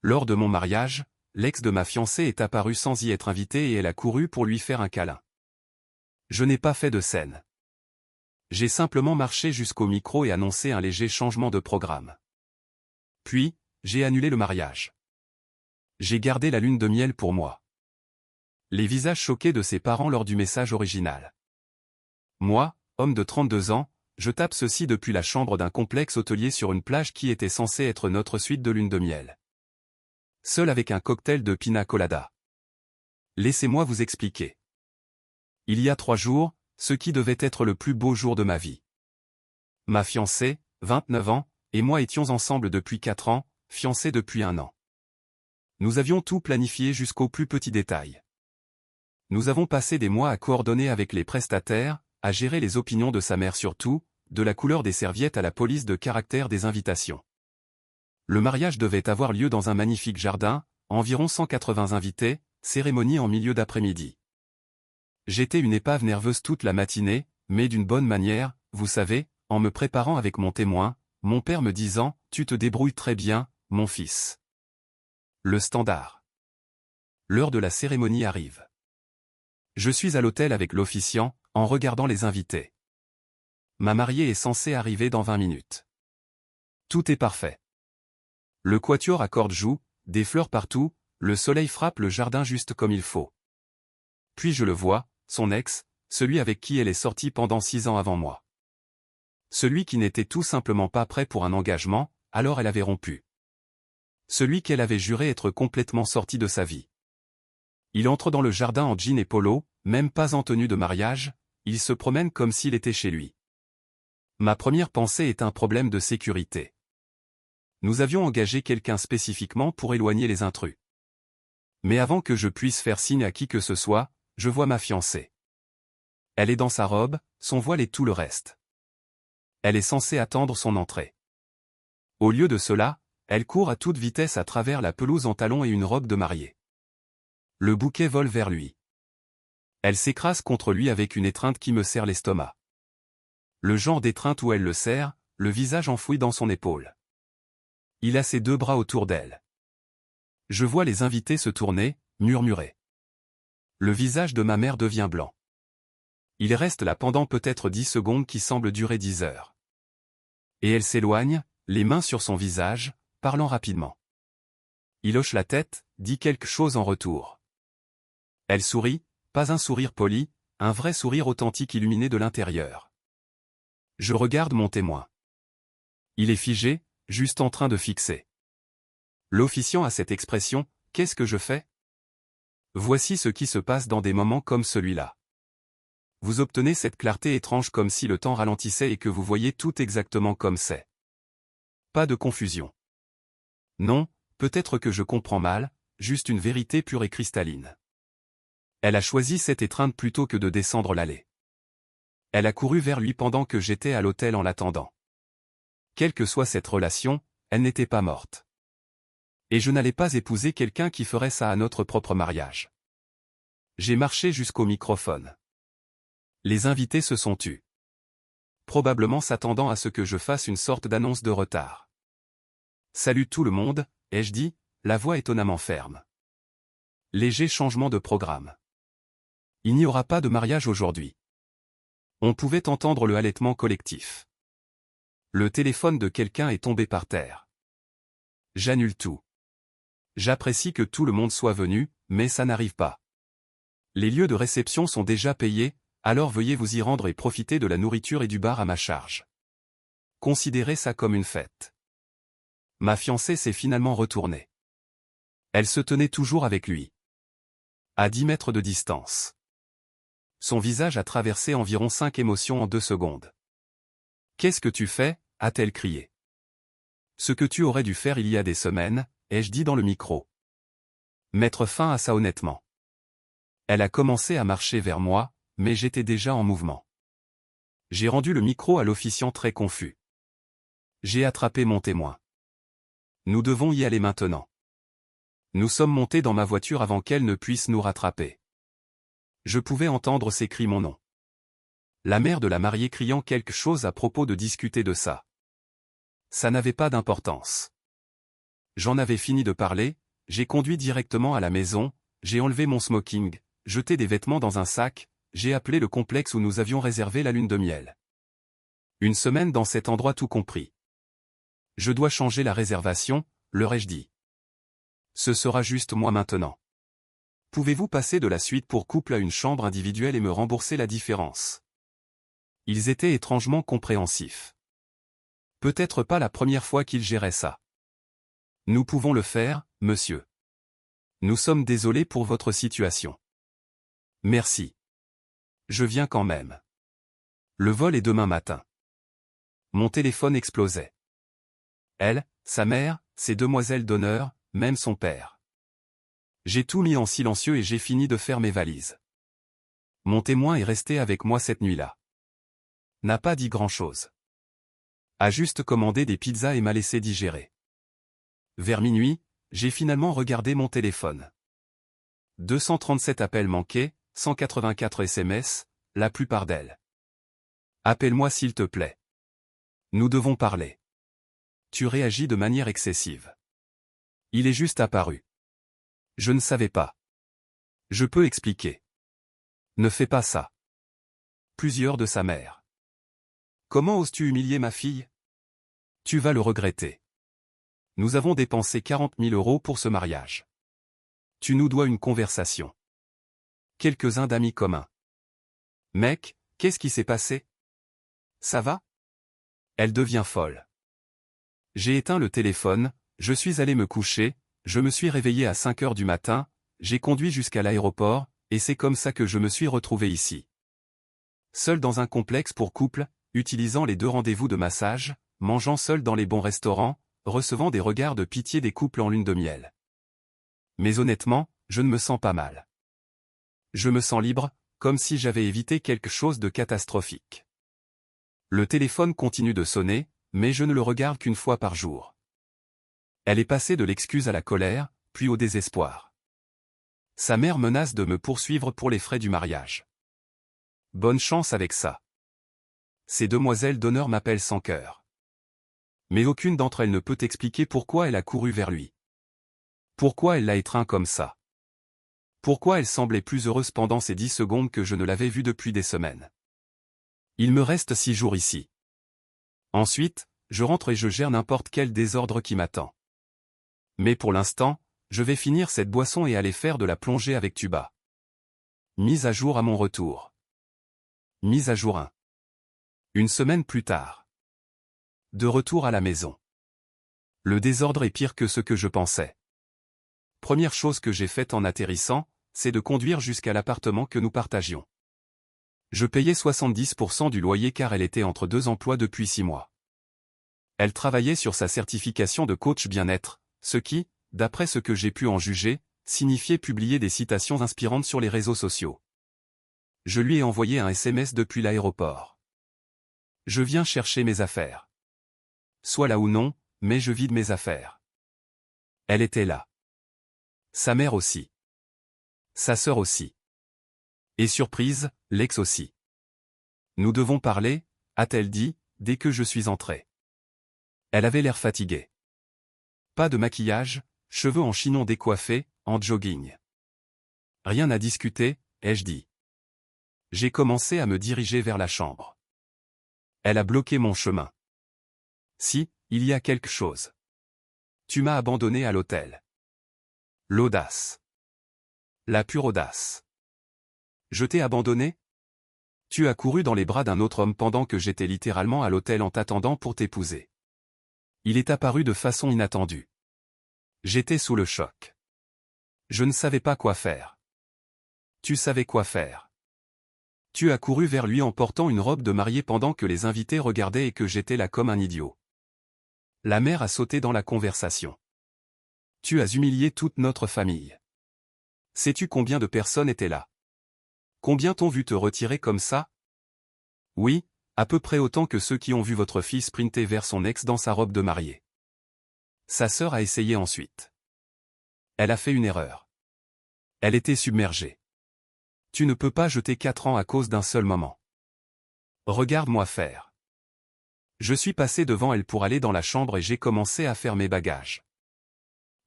Lors de mon mariage, l'ex de ma fiancée est apparu sans y être invité et elle a couru pour lui faire un câlin. Je n'ai pas fait de scène. J'ai simplement marché jusqu'au micro et annoncé un léger changement de programme. Puis, j'ai annulé le mariage. J'ai gardé la lune de miel pour moi. Les visages choqués de ses parents lors du message original. Moi, homme de 32 ans, je tape ceci depuis la chambre d'un complexe hôtelier sur une plage qui était censée être notre suite de lune de miel. Seul avec un cocktail de pina colada. Laissez-moi vous expliquer. Il y a 3 jours, ce qui devait être le plus beau jour de ma vie. Ma fiancée, 29 ans, et moi étions ensemble depuis 4 ans, fiancés depuis 1 an. Nous avions tout planifié jusqu'au plus petit détail. Nous avons passé des mois à coordonner avec les prestataires, à gérer les opinions de sa mère sur tout, de la couleur des serviettes à la police de caractère des invitations. Le mariage devait avoir lieu dans un magnifique jardin, environ 180 invités, cérémonie en milieu d'après-midi. J'étais une épave nerveuse toute la matinée, mais d'une bonne manière, vous savez, en me préparant avec mon témoin, mon père me disant « Tu te débrouilles très bien, mon fils. » Le standard. L'heure de la cérémonie arrive. Je suis à l'hôtel avec l'officiant, en regardant les invités. Ma mariée est censée arriver dans 20 minutes. Tout est parfait. Le quatuor à cordes joue, des fleurs partout, le soleil frappe le jardin juste comme il faut. Puis je le vois, son ex, celui avec qui elle est sortie pendant 6 ans avant moi. Celui qui n'était tout simplement pas prêt pour un engagement, alors elle avait rompu. Celui qu'elle avait juré être complètement sorti de sa vie. Il entre dans le jardin en jean et polo, même pas en tenue de mariage, il se promène comme s'il était chez lui. Ma première pensée est un problème de sécurité. Nous avions engagé quelqu'un spécifiquement pour éloigner les intrus. Mais avant que je puisse faire signe à qui que ce soit, je vois ma fiancée. Elle est dans sa robe, son voile et tout le reste. Elle est censée attendre son entrée. Au lieu de cela, elle court à toute vitesse à travers la pelouse en talons et une robe de mariée. Le bouquet vole vers lui. Elle s'écrase contre lui avec une étreinte qui me serre l'estomac. Le genre d'étreinte où elle le serre, le visage enfoui dans son épaule. Il a ses 2 bras autour d'elle. Je vois les invités se tourner, murmurer. Le visage de ma mère devient blanc. Il reste là pendant peut-être 10 secondes qui semblent durer 10 heures. Et elle s'éloigne, les mains sur son visage, parlant rapidement. Il hoche la tête, dit quelque chose en retour. Elle sourit, pas un sourire poli, un vrai sourire authentique illuminé de l'intérieur. Je regarde mon témoin. Il est figé, juste en train de fixer. L'officiant a cette expression, « Qu'est-ce que je fais ?» Voici ce qui se passe dans des moments comme celui-là. Vous obtenez cette clarté étrange comme si le temps ralentissait et que vous voyez tout exactement comme c'est. Pas de confusion. Non, peut-être que je comprends mal, juste une vérité pure et cristalline. Elle a choisi cette étreinte plutôt que de descendre l'allée. Elle a couru vers lui pendant que j'étais à l'hôtel en l'attendant. Quelle que soit cette relation, elle n'était pas morte. Et je n'allais pas épouser quelqu'un qui ferait ça à notre propre mariage. J'ai marché jusqu'au microphone. Les invités se sont tus. Probablement s'attendant à ce que je fasse une sorte d'annonce de retard. Salut tout le monde, ai-je dit, la voix étonnamment ferme. Léger changement de programme. Il n'y aura pas de mariage aujourd'hui. On pouvait entendre le halètement collectif. Le téléphone de quelqu'un est tombé par terre. J'annule tout. J'apprécie que tout le monde soit venu, mais ça n'arrive pas. Les lieux de réception sont déjà payés, alors veuillez vous y rendre et profiter de la nourriture et du bar à ma charge. Considérez ça comme une fête. Ma fiancée s'est finalement retournée. Elle se tenait toujours avec lui. À 10 mètres de distance. Son visage a traversé environ 5 émotions en 2 secondes. « Qu'est-ce que tu fais ?» a-t-elle crié. « Ce que tu aurais dû faire il y a des semaines, » ai-je dit dans le micro. Mettre fin à ça honnêtement. Elle a commencé à marcher vers moi, mais j'étais déjà en mouvement. J'ai rendu le micro à l'officiant très confus. J'ai attrapé mon témoin. Nous devons y aller maintenant. Nous sommes montés dans ma voiture avant qu'elle ne puisse nous rattraper. Je pouvais entendre ses cris mon nom. La mère de la mariée criant quelque chose à propos de discuter de ça. Ça n'avait pas d'importance. J'en avais fini de parler, j'ai conduit directement à la maison, j'ai enlevé mon smoking, jeté des vêtements dans un sac, j'ai appelé le complexe où nous avions réservé la lune de miel. Une semaine dans cet endroit tout compris. Je dois changer la réservation, leur ai-je dit. Ce sera juste moi maintenant. Pouvez-vous passer de la suite pour couple à une chambre individuelle et me rembourser la différence? Ils étaient étrangement compréhensifs. Peut-être pas la première fois qu'ils géraient ça. Nous pouvons le faire, monsieur. Nous sommes désolés pour votre situation. Merci. Je viens quand même. Le vol est demain matin. Mon téléphone explosait. Elle, sa mère, ses demoiselles d'honneur, même son père. J'ai tout mis en silencieux et j'ai fini de faire mes valises. Mon témoin est resté avec moi cette nuit-là. N'a pas dit grand-chose. A juste commandé des pizzas et m'a laissé digérer. Vers minuit, j'ai finalement regardé mon téléphone. 237 appels manqués, 184 SMS, la plupart d'elles. Appelle-moi s'il te plaît. Nous devons parler. Tu réagis de manière excessive. Il est juste apparu. Je ne savais pas. Je peux expliquer. Ne fais pas ça. Plusieurs de sa mère. Comment oses-tu humilier ma fille? Tu vas le regretter. Nous avons dépensé 40 000 € pour ce mariage. Tu nous dois une conversation. Quelques-uns d'amis communs. Mec, qu'est-ce qui s'est passé? Ça va? Elle devient folle. J'ai éteint le téléphone, je suis allé me coucher, je me suis réveillé à 5 heures du matin, j'ai conduit jusqu'à l'aéroport, et c'est comme ça que je me suis retrouvé ici. Seul dans un complexe pour couple, utilisant les 2 rendez-vous de massage, mangeant seul dans les bons restaurants, recevant des regards de pitié des couples en lune de miel. Mais honnêtement, je ne me sens pas mal. Je me sens libre, comme si j'avais évité quelque chose de catastrophique. Le téléphone continue de sonner, mais je ne le regarde qu'une fois par jour. Elle est passée de l'excuse à la colère, puis au désespoir. Sa mère menace de me poursuivre pour les frais du mariage. Bonne chance avec ça. Ces demoiselles d'honneur m'appellent sans cœur. Mais aucune d'entre elles ne peut expliquer pourquoi elle a couru vers lui. Pourquoi elle l'a étreint comme ça. Pourquoi elle semblait plus heureuse pendant ces 10 secondes que je ne l'avais vue depuis des semaines. Il me reste 6 jours ici. Ensuite, je rentre et je gère n'importe quel désordre qui m'attend. Mais pour l'instant, je vais finir cette boisson et aller faire de la plongée avec tuba. Mise à jour à mon retour. Mise à jour 1. Une semaine plus tard. De retour à la maison. Le désordre est pire que ce que je pensais. Première chose que j'ai faite en atterrissant, c'est de conduire jusqu'à l'appartement que nous partagions. Je payais 70% du loyer car elle était entre 2 emplois depuis 6 mois. Elle travaillait sur sa certification de coach bien-être, ce qui, d'après ce que j'ai pu en juger, signifiait publier des citations inspirantes sur les réseaux sociaux. Je lui ai envoyé un SMS depuis l'aéroport. Je viens chercher mes affaires. Sois là ou non, mais je vide mes affaires. Elle était là. Sa mère aussi. Sa sœur aussi. Et surprise, l'ex aussi. Nous devons parler, a-t-elle dit, dès que je suis entré. Elle avait l'air fatiguée. Pas de maquillage, cheveux en chignon décoiffés, en jogging. Rien à discuter, ai-je dit. J'ai commencé à me diriger vers la chambre. Elle a bloqué mon chemin. Si, il y a quelque chose. Tu m'as abandonné à l'hôtel. L'audace. La pure audace. Je t'ai abandonné? Tu as couru dans les bras d'un autre homme pendant que j'étais littéralement à l'hôtel en t'attendant pour t'épouser. Il est apparu de façon inattendue. J'étais sous le choc. Je ne savais pas quoi faire. Tu savais quoi faire. Tu as couru vers lui en portant une robe de mariée pendant que les invités regardaient et que j'étais là comme un idiot. La mère a sauté dans la conversation. Tu as humilié toute notre famille. Sais-tu combien de personnes étaient là? Combien t'ont vu te retirer comme ça? Oui, à peu près autant que ceux qui ont vu votre fille sprinter vers son ex dans sa robe de mariée. Sa sœur a essayé ensuite. Elle a fait une erreur. Elle était submergée. Tu ne peux pas jeter 4 ans à cause d'un seul moment. Regarde-moi faire. Je suis passé devant elle pour aller dans la chambre et j'ai commencé à faire mes bagages.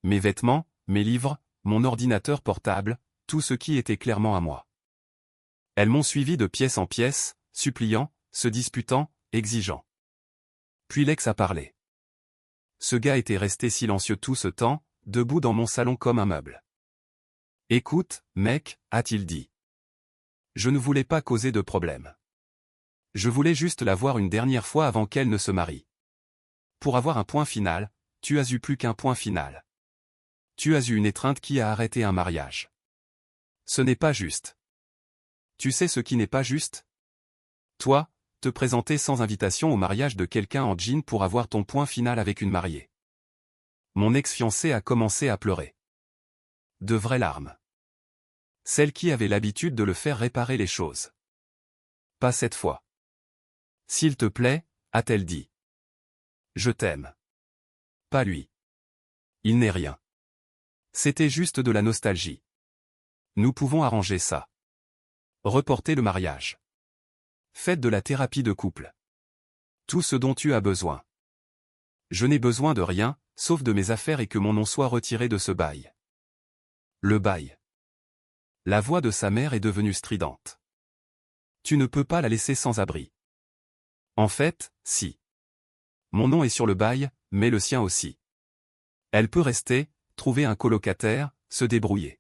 Mes vêtements, mes livres, mon ordinateur portable, tout ce qui était clairement à moi. Elles m'ont suivi de pièce en pièce, suppliant, se disputant, exigeant. Puis Lex a parlé. Ce gars était resté silencieux tout ce temps, debout dans mon salon comme un meuble. « Écoute, mec, a-t-il dit. Je ne voulais pas causer de problème. Je voulais juste la voir une dernière fois avant qu'elle ne se marie. Pour avoir un point final, tu as eu plus qu'un point final. Tu as eu une étreinte qui a arrêté un mariage. Ce n'est pas juste. Tu sais ce qui n'est pas juste? Toi, te présenter sans invitation au mariage de quelqu'un en jean pour avoir ton point final avec une mariée. » Mon ex-fiancé a commencé à pleurer. De vraies larmes. Celle qui avait l'habitude de le faire réparer les choses. Pas cette fois. « S'il te plaît, a-t-elle dit. Je t'aime. » Pas lui. Il n'est rien. C'était juste de la nostalgie. Nous pouvons arranger ça. Reporter le mariage. Faites de la thérapie de couple. Tout ce dont tu as besoin. Je n'ai besoin de rien, sauf de mes affaires et que mon nom soit retiré de ce bail. Le bail. La voix de sa mère est devenue stridente. Tu ne peux pas la laisser sans abri. En fait, si. Mon nom est sur le bail, mais le sien aussi. Elle peut rester, trouver un colocataire, se débrouiller.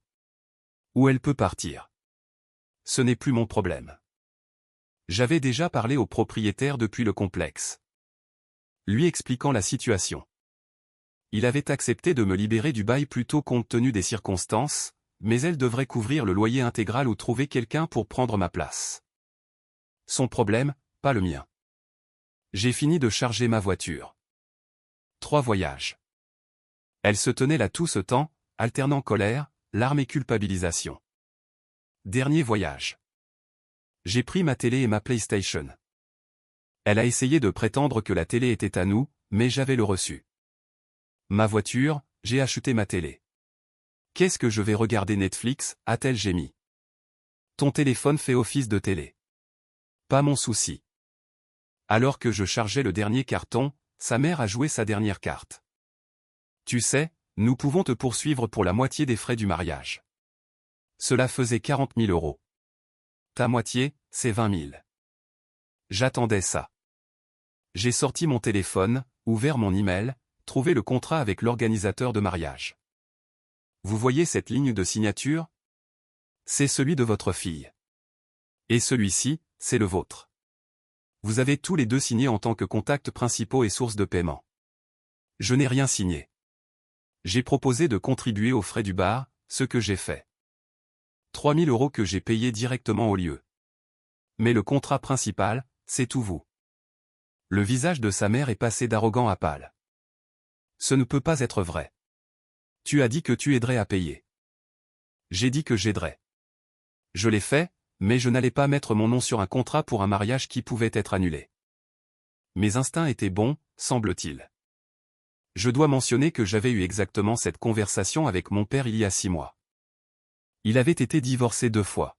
Ou elle peut partir. Ce n'est plus mon problème. J'avais déjà parlé au propriétaire depuis le complexe. Lui expliquant la situation. Il avait accepté de me libérer du bail plus tôt compte tenu des circonstances, mais elle devrait couvrir le loyer intégral ou trouver quelqu'un pour prendre ma place. Son problème, pas le mien. J'ai fini de charger ma voiture. 3 voyages. Elle se tenait là tout ce temps, alternant colère, larmes et culpabilisation. Dernier voyage. J'ai pris ma télé et ma PlayStation. Elle a essayé de prétendre que la télé était à nous, mais j'avais le reçu. Ma voiture, j'ai acheté ma télé. Qu'est-ce que je vais regarder Netflix, a-t-elle gémi. Ton téléphone fait office de télé. Pas mon souci. Alors que je chargeais le dernier carton, sa mère a joué sa dernière carte. Tu sais, nous pouvons te poursuivre pour la moitié des frais du mariage. Cela faisait 40 000 €. Ta moitié, c'est 20 000. J'attendais ça. J'ai sorti mon téléphone, ouvert mon email, trouvé le contrat avec l'organisateur de mariage. Vous voyez cette ligne de signature? C'est celui de votre fille. Et celui-ci, c'est le vôtre. Vous avez tous les deux signé en tant que contacts principaux et source de paiement. Je n'ai rien signé. J'ai proposé de contribuer aux frais du bar, ce que j'ai fait. 3 000 € que j'ai payés directement au lieu. Mais le contrat principal, c'est tout vous. Le visage de sa mère est passé d'arrogant à pâle. Ce ne peut pas être vrai. Tu as dit que tu aiderais à payer. J'ai dit que j'aiderais. Je l'ai fait, mais je n'allais pas mettre mon nom sur un contrat pour un mariage qui pouvait être annulé. Mes instincts étaient bons, semble-t-il. Je dois mentionner que j'avais eu exactement cette conversation avec mon père il y a 6 mois. Il avait été divorcé 2 fois.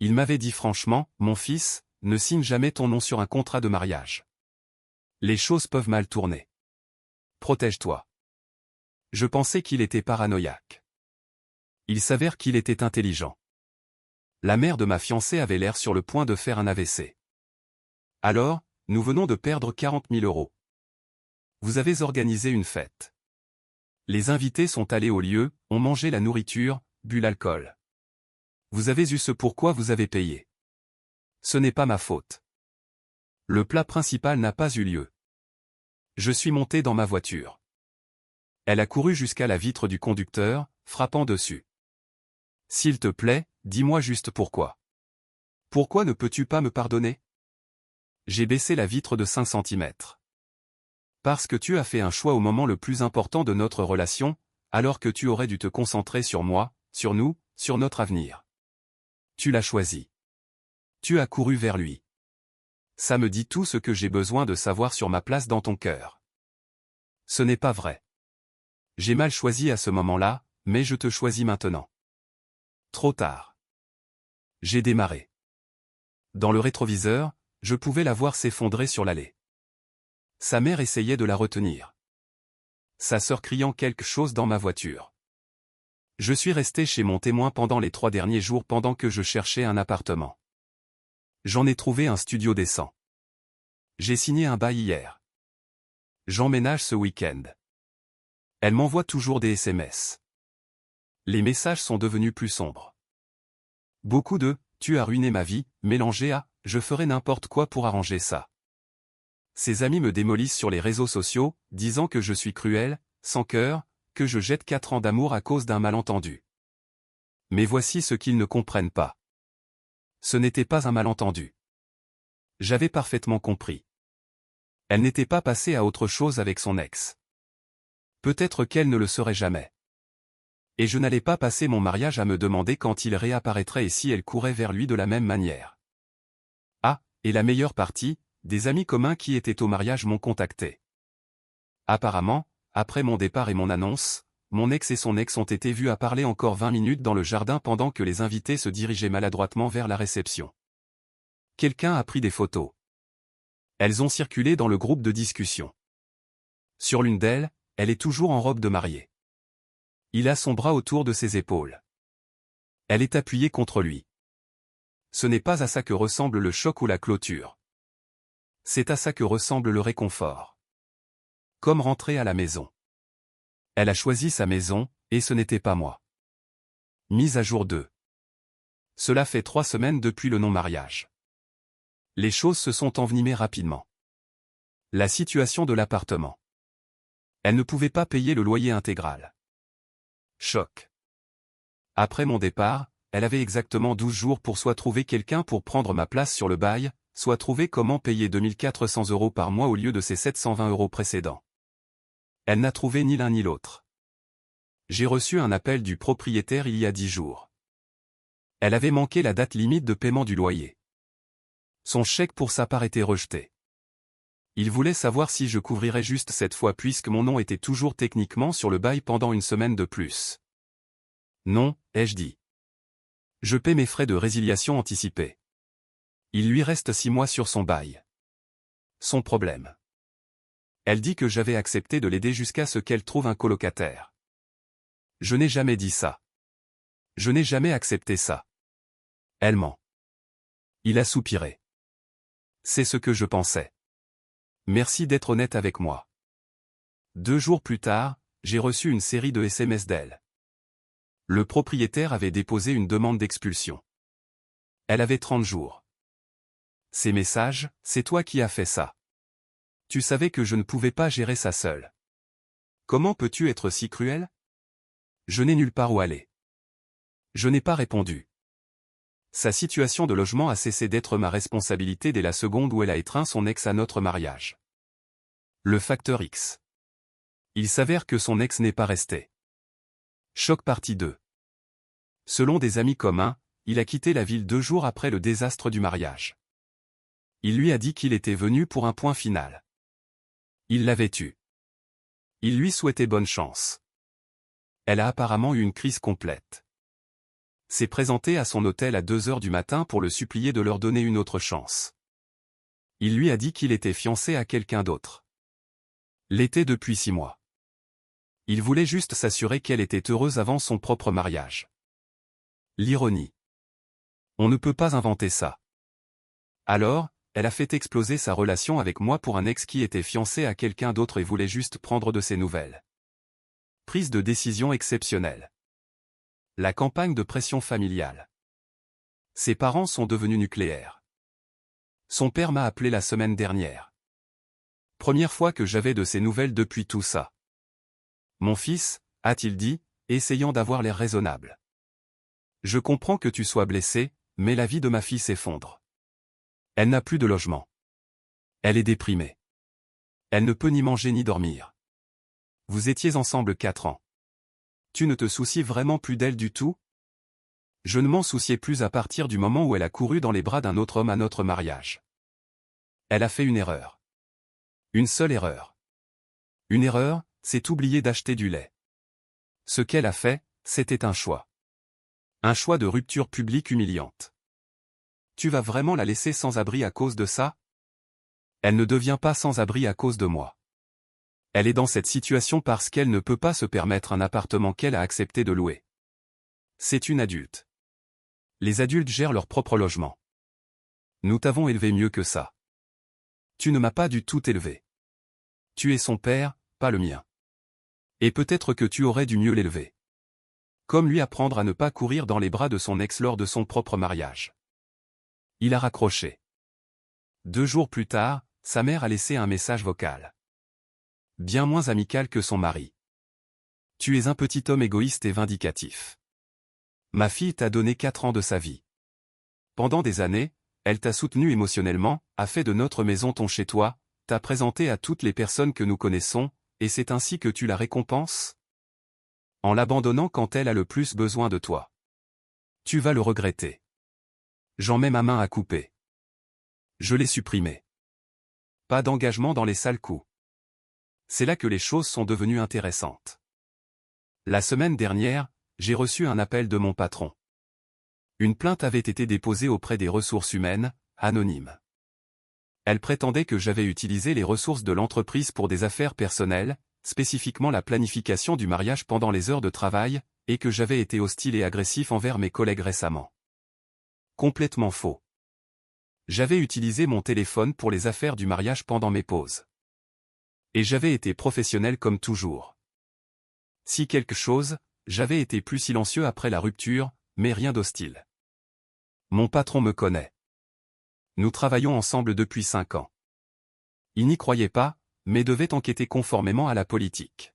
Il m'avait dit franchement, mon fils, ne signe jamais ton nom sur un contrat de mariage. Les choses peuvent mal tourner. Protège-toi. Je pensais qu'il était paranoïaque. Il s'avère qu'il était intelligent. La mère de ma fiancée avait l'air sur le point de faire un AVC. Alors, nous venons de perdre 40 000 €. Vous avez organisé une fête. Les invités sont allés au lieu, ont mangé la nourriture, bu l'alcool. Vous avez eu ce pourquoi vous avez payé. Ce n'est pas ma faute. Le plat principal n'a pas eu lieu. Je suis monté dans ma voiture. Elle a couru jusqu'à la vitre du conducteur, frappant dessus. S'il te plaît, dis-moi juste pourquoi. Pourquoi ne peux-tu pas me pardonner? J'ai baissé la vitre de 5 centimètres. Parce que tu as fait un choix au moment le plus important de notre relation, alors que tu aurais dû te concentrer sur moi, sur nous, sur notre avenir. Tu l'as choisi. Tu as couru vers lui. Ça me dit tout ce que j'ai besoin de savoir sur ma place dans ton cœur. Ce n'est pas vrai. J'ai mal choisi à ce moment-là, mais je te choisis maintenant. Trop tard. J'ai démarré. Dans le rétroviseur, je pouvais la voir s'effondrer sur l'allée. Sa mère essayait de la retenir. Sa sœur criant quelque chose dans ma voiture. Je suis resté chez mon témoin pendant les 3 derniers jours pendant que je cherchais un appartement. J'en ai trouvé un studio décent. J'ai signé un bail hier. J'emménage ce week-end. Elle m'envoie toujours des SMS. Les messages sont devenus plus sombres. Beaucoup de « tu as ruiné ma vie » mélangé à « je ferai n'importe quoi pour arranger ça ». Ses amis me démolissent sur les réseaux sociaux, disant que je suis cruel, sans cœur, que je jette 4 ans d'amour à cause d'un malentendu. Mais voici ce qu'ils ne comprennent pas. Ce n'était pas un malentendu. J'avais parfaitement compris. Elle n'était pas passée à autre chose avec son ex. Peut-être qu'elle ne le serait jamais. Et je n'allais pas passer mon mariage à me demander quand il réapparaîtrait et si elle courait vers lui de la même manière. Ah, et la meilleure partie, des amis communs qui étaient au mariage m'ont contacté. Apparemment, après mon départ et mon annonce, mon ex et son ex ont été vus à parler encore 20 minutes dans le jardin pendant que les invités se dirigeaient maladroitement vers la réception. Quelqu'un a pris des photos. Elles ont circulé dans le groupe de discussion. Sur l'une d'elles, elle est toujours en robe de mariée. Il a son bras autour de ses épaules. Elle est appuyée contre lui. Ce n'est pas à ça que ressemble le choc ou la clôture. C'est à ça que ressemble le réconfort. Comme rentrer à la maison. Elle a choisi sa maison, et ce n'était pas moi. Mise à jour 2. Cela fait 3 semaines depuis le non-mariage. Les choses se sont envenimées rapidement. La situation de l'appartement. Elle ne pouvait pas payer le loyer intégral. Choc. Après mon départ, elle avait exactement 12 jours pour soit trouver quelqu'un pour prendre ma place sur le bail, soit trouver comment payer 2400 € par mois au lieu de ses 720 € précédents. Elle n'a trouvé ni l'un ni l'autre. J'ai reçu un appel du propriétaire il y a 10 jours. Elle avait manqué la date limite de paiement du loyer. Son chèque pour sa part était rejeté. Il voulait savoir si je couvrirais juste cette fois puisque mon nom était toujours techniquement sur le bail pendant une semaine de plus. Non, ai-je dit. Je paie mes frais de résiliation anticipés. Il lui reste 6 mois sur son bail. Son problème. Elle dit que j'avais accepté de l'aider jusqu'à ce qu'elle trouve un colocataire. Je n'ai jamais dit ça. Je n'ai jamais accepté ça. Elle ment. Il a soupiré. C'est ce que je pensais. Merci d'être honnête avec moi. 2 jours plus tard, j'ai reçu une série de SMS d'elle. Le propriétaire avait déposé une demande d'expulsion. Elle avait 30 jours. Ces messages, c'est toi qui as fait ça. Tu savais que je ne pouvais pas gérer ça seul. Comment peux-tu être si cruel? Je n'ai nulle part où aller. Je n'ai pas répondu. Sa situation de logement a cessé d'être ma responsabilité dès la seconde où elle a étreint son ex à notre mariage. Le facteur X. Il s'avère que son ex n'est pas resté. Choc partie 2. Selon des amis communs, il a quitté la ville 2 jours après le désastre du mariage. Il lui a dit qu'il était venu pour un point final. Il l'avait tue. Il lui souhaitait bonne chance. Elle a apparemment eu une crise complète. S'est présentée à son hôtel à 2 heures du matin pour le supplier de leur donner une autre chance. Il lui a dit qu'il était fiancé à quelqu'un d'autre. L'était depuis 6 mois. Il voulait juste s'assurer qu'elle était heureuse avant son propre mariage. L'ironie. On ne peut pas inventer ça. Alors, elle a fait exploser sa relation avec moi pour un ex qui était fiancé à quelqu'un d'autre et voulait juste prendre de ses nouvelles. Prise de décision exceptionnelle. La campagne de pression familiale. Ses parents sont devenus nucléaires. Son père m'a appelé la semaine dernière. Première fois que j'avais de ses nouvelles depuis tout ça. Mon fils, a-t-il dit, essayant d'avoir l'air raisonnable. Je comprends que tu sois blessé, mais la vie de ma fille s'effondre. Elle n'a plus de logement. Elle est déprimée. Elle ne peut ni manger ni dormir. Vous étiez ensemble 4 ans. Tu ne te soucies vraiment plus d'elle du tout? Je ne m'en souciais plus à partir du moment où elle a couru dans les bras d'un autre homme à notre mariage. Elle a fait une erreur. Une seule erreur. Une erreur, c'est oublier d'acheter du lait. Ce qu'elle a fait, c'était un choix. Un choix de rupture publique humiliante. Tu vas vraiment la laisser sans abri à cause de ça? Elle ne devient pas sans abri à cause de moi. Elle est dans cette situation parce qu'elle ne peut pas se permettre un appartement qu'elle a accepté de louer. C'est une adulte. Les adultes gèrent leur propre logement. Nous t'avons élevé mieux que ça. Tu ne m'as pas du tout élevé. Tu es son père, pas le mien. Et peut-être que tu aurais dû mieux l'élever. Comme lui apprendre à ne pas courir dans les bras de son ex lors de son propre mariage. Il a raccroché. 2 jours plus tard, sa mère a laissé un message vocal. Bien moins amical que son mari. Tu es un petit homme égoïste et vindicatif. Ma fille t'a donné 4 ans de sa vie. Pendant des années, elle t'a soutenu émotionnellement, a fait de notre maison ton chez-toi, t'a présenté à toutes les personnes que nous connaissons, et c'est ainsi que tu la récompenses? En l'abandonnant quand elle a le plus besoin de toi. Tu vas le regretter. J'en mets ma main à couper. Je l'ai supprimé. Pas d'engagement dans les sales coups. C'est là que les choses sont devenues intéressantes. La semaine dernière, j'ai reçu un appel de mon patron. Une plainte avait été déposée auprès des ressources humaines, anonyme. Elle prétendait que j'avais utilisé les ressources de l'entreprise pour des affaires personnelles, spécifiquement la planification du mariage pendant les heures de travail, et que j'avais été hostile et agressif envers mes collègues récemment. Complètement faux. J'avais utilisé mon téléphone pour les affaires du mariage pendant mes pauses. Et j'avais été professionnel comme toujours. Si quelque chose, j'avais été plus silencieux après la rupture, mais rien d'hostile. Mon patron me connaît. Nous travaillons ensemble depuis 5 ans. Il n'y croyait pas, mais devait enquêter conformément à la politique.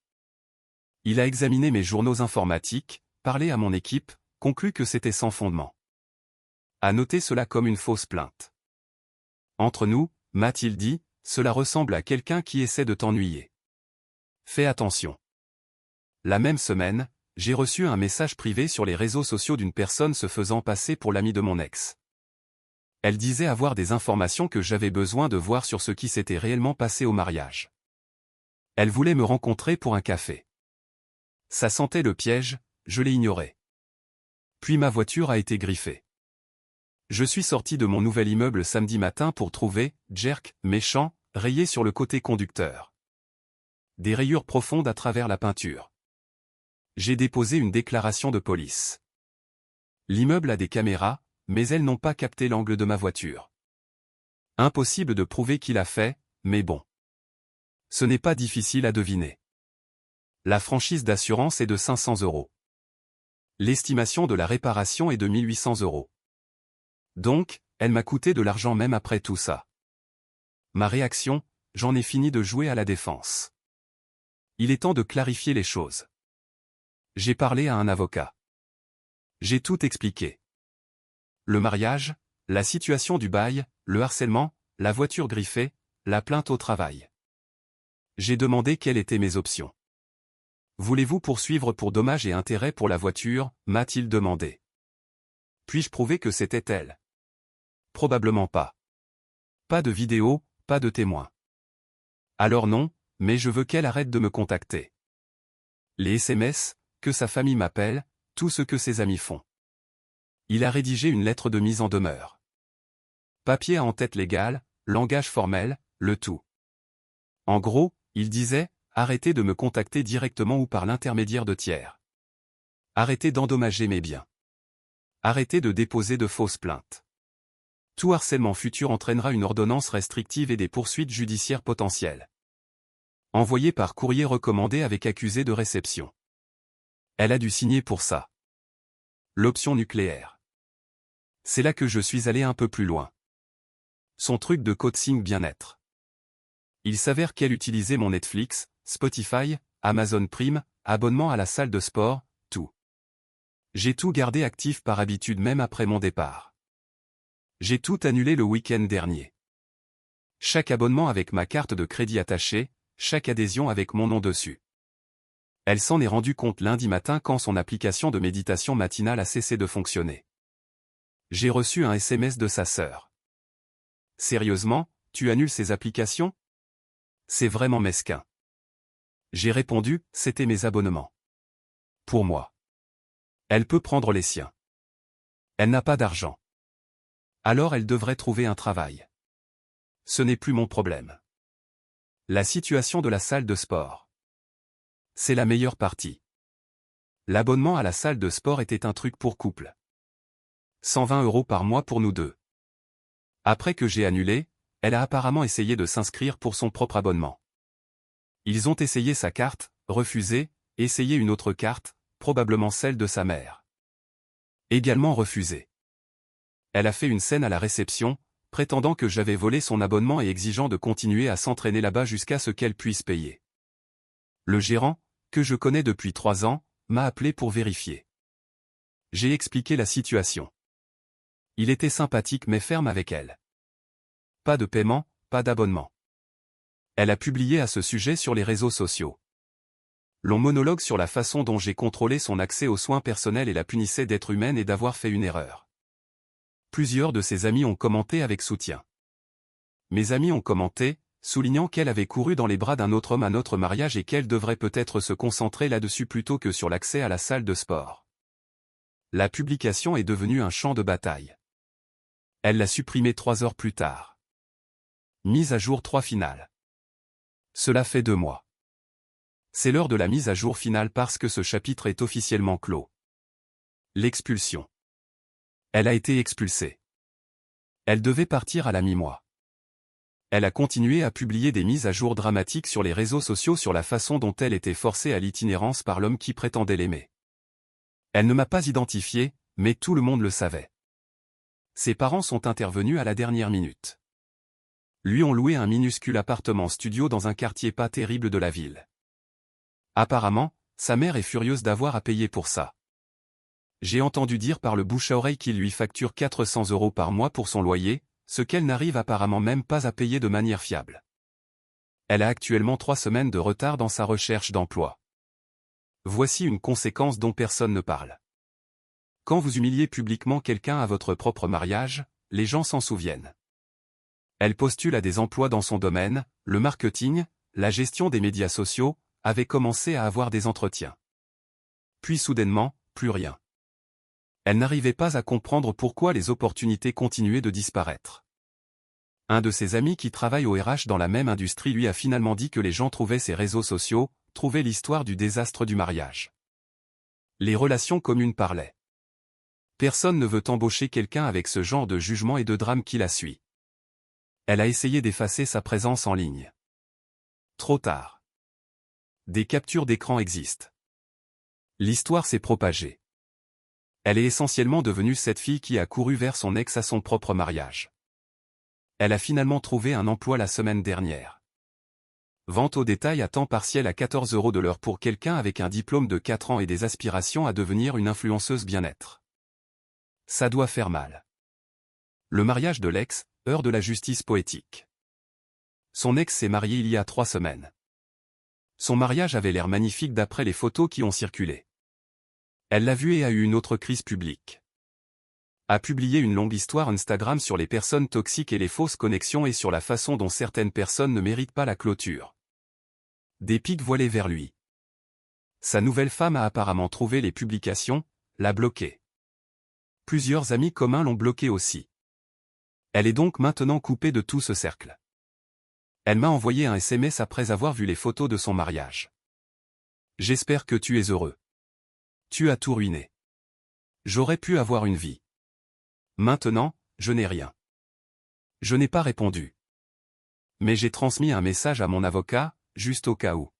Il a examiné mes journaux informatiques, parlé à mon équipe, conclu que c'était sans fondement. A noté cela comme une fausse plainte. Entre nous, m'a-t-il dit, cela ressemble à quelqu'un qui essaie de t'ennuyer. Fais attention. La même semaine, j'ai reçu un message privé sur les réseaux sociaux d'une personne se faisant passer pour l'ami de mon ex. Elle disait avoir des informations que j'avais besoin de voir sur ce qui s'était réellement passé au mariage. Elle voulait me rencontrer pour un café. Ça sentait le piège, je l'ai ignoré. Puis ma voiture a été griffée. Je suis sorti de mon nouvel immeuble samedi matin pour trouver, jerk, méchant, rayé sur le côté conducteur. Des rayures profondes à travers la peinture. J'ai déposé une déclaration de police. L'immeuble a des caméras, mais elles n'ont pas capté l'angle de ma voiture. Impossible de prouver qui l'a fait, mais bon. Ce n'est pas difficile à deviner. La franchise d'assurance est de 500 €. L'estimation de la réparation est de 1800 €. Donc, elle m'a coûté de l'argent même après tout ça. Ma réaction, j'en ai fini de jouer à la défense. Il est temps de clarifier les choses. J'ai parlé à un avocat. J'ai tout expliqué. Le mariage, la situation du bail, le harcèlement, la voiture griffée, la plainte au travail. J'ai demandé quelles étaient mes options. Voulez-vous poursuivre pour dommages et intérêts pour la voiture, m'a-t-il demandé. Puis-je prouver que c'était elle? Probablement pas. Pas de vidéo, pas de témoin. Alors non, mais je veux qu'elle arrête de me contacter. Les SMS, que sa famille m'appelle, tout ce que ses amis font. Il a rédigé une lettre de mise en demeure. Papier à en-tête légale, langage formel, le tout. En gros, il disait, arrêtez de me contacter directement ou par l'intermédiaire de tiers. Arrêtez d'endommager mes biens. Arrêtez de déposer de fausses plaintes. Tout harcèlement futur entraînera une ordonnance restrictive et des poursuites judiciaires potentielles. Envoyé par courrier recommandé avec accusé de réception. Elle a dû signer pour ça. L'option nucléaire. C'est là que je suis allé un peu plus loin. Son truc de coaching bien-être. Il s'avère qu'elle utilisait mon Netflix, Spotify, Amazon Prime, abonnement à la salle de sport, tout. J'ai tout gardé actif par habitude même après mon départ. J'ai tout annulé le week-end dernier. Chaque abonnement avec ma carte de crédit attachée, chaque adhésion avec mon nom dessus. Elle s'en est rendue compte lundi matin quand son application de méditation matinale a cessé de fonctionner. J'ai reçu un SMS de sa sœur. Sérieusement, tu annules ces applications? C'est vraiment mesquin. J'ai répondu, c'était mes abonnements. Pour moi. Elle peut prendre les siens. Elle n'a pas d'argent. Alors elle devrait trouver un travail. Ce n'est plus mon problème. La situation de la salle de sport. C'est la meilleure partie. L'abonnement à la salle de sport était un truc pour couple. 120 € par mois pour nous deux. Après que j'ai annulé, elle a apparemment essayé de s'inscrire pour son propre abonnement. Ils ont essayé sa carte, refusé, essayé une autre carte, probablement celle de sa mère. Également refusée. Elle a fait une scène à la réception, prétendant que j'avais volé son abonnement et exigeant de continuer à s'entraîner là-bas jusqu'à ce qu'elle puisse payer. Le gérant, que je connais depuis 3 ans, m'a appelé pour vérifier. J'ai expliqué la situation. Il était sympathique mais ferme avec elle. Pas de paiement, pas d'abonnement. Elle a publié à ce sujet sur les réseaux sociaux. Long monologue sur la façon dont j'ai contrôlé son accès aux soins personnels et la punissais d'être humaine et d'avoir fait une erreur. Plusieurs de ses amis ont commenté avec soutien. Mes amis ont commenté, soulignant qu'elle avait couru dans les bras d'un autre homme à notre mariage et qu'elle devrait peut-être se concentrer là-dessus plutôt que sur l'accès à la salle de sport. La publication est devenue un champ de bataille. Elle l'a supprimée 3 heures plus tard. Mise à jour 3 finale. Cela fait 2 mois. C'est l'heure de la mise à jour finale parce que ce chapitre est officiellement clos. L'expulsion. Elle a été expulsée. Elle devait partir à la mi-mois. Elle a continué à publier des mises à jour dramatiques sur les réseaux sociaux sur la façon dont elle était forcée à l'itinérance par l'homme qui prétendait l'aimer. Elle ne m'a pas identifié, mais tout le monde le savait. Ses parents sont intervenus à la dernière minute. Lui ont loué un minuscule appartement-studio dans un quartier pas terrible de la ville. Apparemment, sa mère est furieuse d'avoir à payer pour ça. J'ai entendu dire par le bouche à oreille qu'il lui facture 400 € par mois pour son loyer, ce qu'elle n'arrive apparemment même pas à payer de manière fiable. Elle a actuellement 3 semaines de retard dans sa recherche d'emploi. Voici une conséquence dont personne ne parle. Quand vous humiliez publiquement quelqu'un à votre propre mariage, les gens s'en souviennent. Elle postule à des emplois dans son domaine, le marketing, la gestion des médias sociaux, avait commencé à avoir des entretiens. Puis soudainement, plus rien. Elle n'arrivait pas à comprendre pourquoi les opportunités continuaient de disparaître. Un de ses amis qui travaille au RH dans la même industrie lui a finalement dit que les gens trouvaient ses réseaux sociaux, trouvaient l'histoire du désastre du mariage. Les relations communes parlaient. Personne ne veut embaucher quelqu'un avec ce genre de jugement et de drame qui la suit. Elle a essayé d'effacer sa présence en ligne. Trop tard. Des captures d'écran existent. L'histoire s'est propagée. Elle est essentiellement devenue cette fille qui a couru vers son ex à son propre mariage. Elle a finalement trouvé un emploi la semaine dernière. Vente au détail à temps partiel à 14 € de l'heure pour quelqu'un avec un diplôme de 4 ans et des aspirations à devenir une influenceuse bien-être. Ça doit faire mal. Le mariage de l'ex, heure de la justice poétique. Son ex s'est marié il y a 3 semaines. Son mariage avait l'air magnifique d'après les photos qui ont circulé. Elle l'a vu et a eu une autre crise publique. A publié une longue histoire Instagram sur les personnes toxiques et les fausses connexions et sur la façon dont certaines personnes ne méritent pas la clôture. Des pics voilés vers lui. Sa nouvelle femme a apparemment trouvé les publications, l'a bloqué. Plusieurs amis communs l'ont bloqué aussi. Elle est donc maintenant coupée de tout ce cercle. Elle m'a envoyé un SMS après avoir vu les photos de son mariage. J'espère que tu es heureux. Tu as tout ruiné. J'aurais pu avoir une vie. Maintenant, je n'ai rien. Je n'ai pas répondu. Mais j'ai transmis un message à mon avocat, juste au cas où.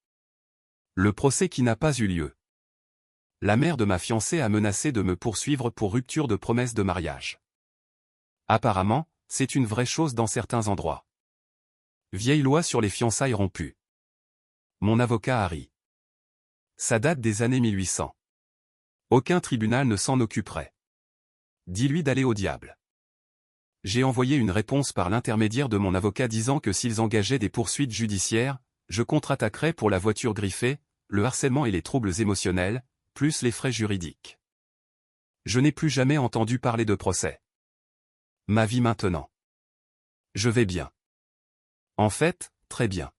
Le procès qui n'a pas eu lieu. La mère de ma fiancée a menacé de me poursuivre pour rupture de promesse de mariage. Apparemment, c'est une vraie chose dans certains endroits. Vieille loi sur les fiançailles rompues. Mon avocat a ri. Ça date des années 1800. Aucun tribunal ne s'en occuperait. Dis-lui d'aller au diable. J'ai envoyé une réponse par l'intermédiaire de mon avocat disant que s'ils engageaient des poursuites judiciaires, je contre-attaquerais pour la voiture griffée, le harcèlement et les troubles émotionnels, plus les frais juridiques. Je n'ai plus jamais entendu parler de procès. Ma vie maintenant. Je vais bien. En fait, très bien.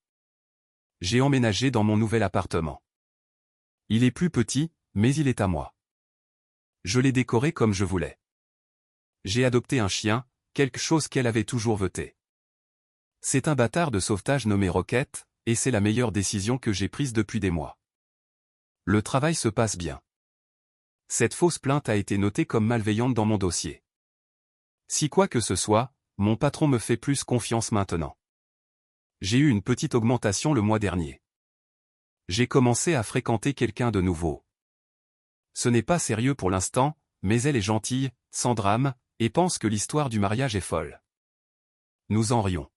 J'ai emménagé dans mon nouvel appartement. Il est plus petit, mais il est à moi. Je l'ai décoré comme je voulais. J'ai adopté un chien, quelque chose qu'elle avait toujours veté. C'est un bâtard de sauvetage nommé Roquette, et c'est la meilleure décision que j'ai prise depuis des mois. Le travail se passe bien. Cette fausse plainte a été notée comme malveillante dans mon dossier. Si quoi que ce soit, mon patron me fait plus confiance maintenant. J'ai eu une petite augmentation le mois dernier. J'ai commencé à fréquenter quelqu'un de nouveau. Ce n'est pas sérieux pour l'instant, mais elle est gentille, sans drame, et pense que l'histoire du mariage est folle. Nous en rions.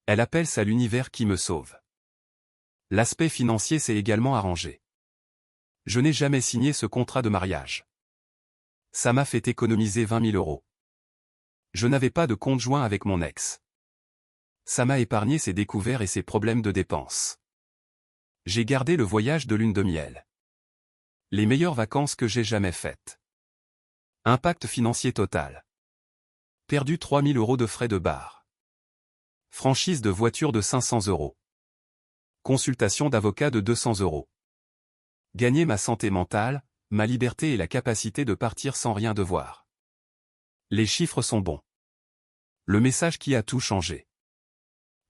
Elle appelle ça l'univers qui me sauve. L'aspect financier s'est également arrangé. Je n'ai jamais signé ce contrat de mariage. Ça m'a fait économiser 20 000 €. Je n'avais pas de compte joint avec mon ex. Ça m'a épargné ses découvertes et ses problèmes de dépenses. J'ai gardé le voyage de lune de miel. Les meilleures vacances que j'ai jamais faites. Impact financier total. Perdu 3 000 € de frais de bar. Franchise de voiture de 500 €. Consultation d'avocat de 200 €. Gagner ma santé mentale, ma liberté et la capacité de partir sans rien devoir. Les chiffres sont bons. Le message qui a tout changé.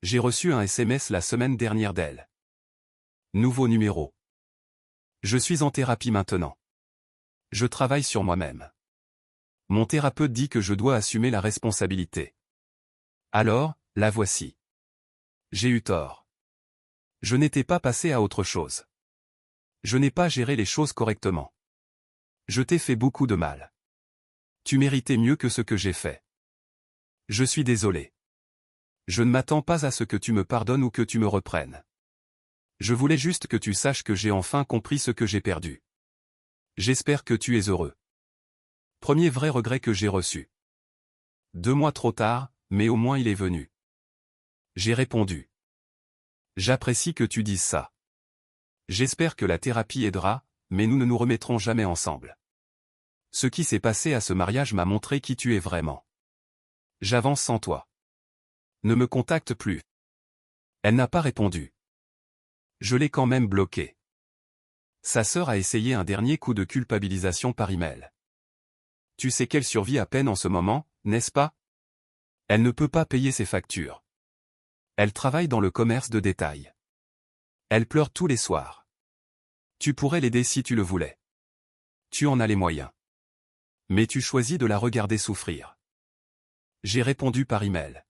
J'ai reçu un SMS la semaine dernière d'elle. Nouveau numéro. Je suis en thérapie maintenant. Je travaille sur moi-même. Mon thérapeute dit que je dois assumer la responsabilité. Alors, la voici. J'ai eu tort. Je n'étais pas passé à autre chose. Je n'ai pas géré les choses correctement. Je t'ai fait beaucoup de mal. Tu méritais mieux que ce que j'ai fait. Je suis désolé. Je ne m'attends pas à ce que tu me pardonnes ou que tu me reprennes. Je voulais juste que tu saches que j'ai enfin compris ce que j'ai perdu. J'espère que tu es heureux. Premier vrai regret que j'ai reçu. 2 mois trop tard, mais au moins il est venu. J'ai répondu. J'apprécie que tu dises ça. J'espère que la thérapie aidera, mais nous ne nous remettrons jamais ensemble. Ce qui s'est passé à ce mariage m'a montré qui tu es vraiment. J'avance sans toi. Ne me contacte plus. Elle n'a pas répondu. Je l'ai quand même bloquée. Sa sœur a essayé un dernier coup de culpabilisation par email. Tu sais qu'elle survit à peine en ce moment, n'est-ce pas? Elle ne peut pas payer ses factures. Elle travaille dans le commerce de détail. Elle pleure tous les soirs. Tu pourrais l'aider si tu le voulais. Tu en as les moyens. Mais tu choisis de la regarder souffrir. J'ai répondu par email.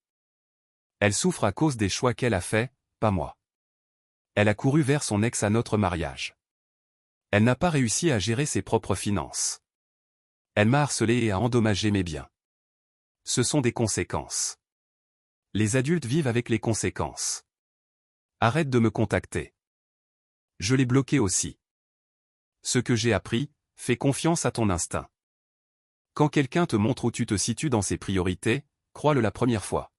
Elle souffre à cause des choix qu'elle a faits, pas moi. Elle a couru vers son ex à notre mariage. Elle n'a pas réussi à gérer ses propres finances. Elle m'a harcelé et a endommagé mes biens. Ce sont des conséquences. Les adultes vivent avec les conséquences. Arrête de me contacter. Je l'ai bloqué aussi. Ce que j'ai appris, fais confiance à ton instinct. Quand quelqu'un te montre où tu te situes dans ses priorités, crois-le la première fois.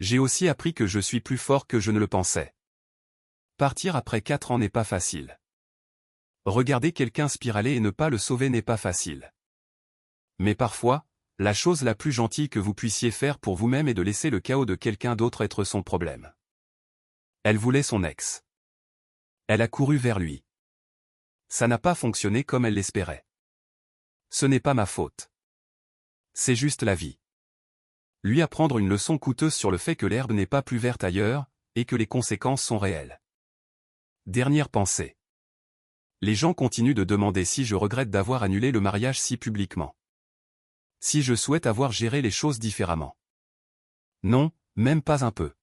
J'ai aussi appris que je suis plus fort que je ne le pensais. Partir après 4 ans n'est pas facile. Regarder quelqu'un spiraler et ne pas le sauver n'est pas facile. Mais parfois, la chose la plus gentille que vous puissiez faire pour vous-même est de laisser le chaos de quelqu'un d'autre être son problème. Elle voulait son ex. Elle a couru vers lui. Ça n'a pas fonctionné comme elle l'espérait. Ce n'est pas ma faute. C'est juste la vie. Lui apprendre une leçon coûteuse sur le fait que l'herbe n'est pas plus verte ailleurs, et que les conséquences sont réelles. Dernière pensée. Les gens continuent de demander si je regrette d'avoir annulé le mariage si publiquement. Si je souhaite avoir géré les choses différemment. Non, même pas un peu.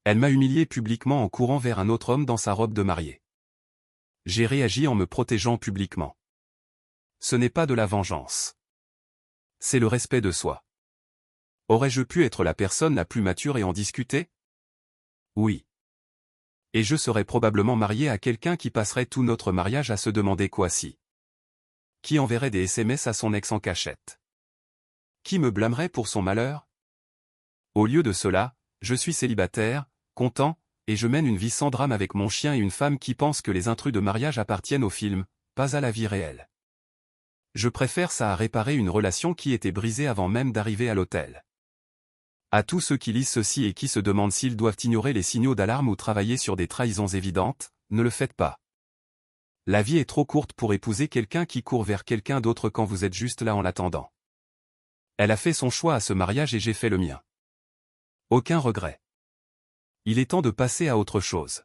Elle m'a humilié publiquement en courant vers un autre homme dans sa robe de mariée. J'ai réagi en me protégeant publiquement. Ce n'est pas de la vengeance. C'est le respect de soi. Aurais-je pu être la personne la plus mature et en discuter? Oui. Et je serais probablement marié à quelqu'un qui passerait tout notre mariage à se demander quoi si. Qui enverrait des SMS à son ex en cachette? Qui me blâmerait pour son malheur? Au lieu de cela, je suis célibataire, content, et je mène une vie sans drame avec mon chien et une femme qui pense que les intrus de mariage appartiennent au film, pas à la vie réelle. Je préfère ça à réparer une relation qui était brisée avant même d'arriver à l'hôtel. À tous ceux qui lisent ceci et qui se demandent s'ils doivent ignorer les signaux d'alarme ou travailler sur des trahisons évidentes, ne le faites pas. La vie est trop courte pour épouser quelqu'un qui court vers quelqu'un d'autre quand vous êtes juste là en l'attendant. Elle a fait son choix à ce mariage et j'ai fait le mien. Aucun regret. Il est temps de passer à autre chose.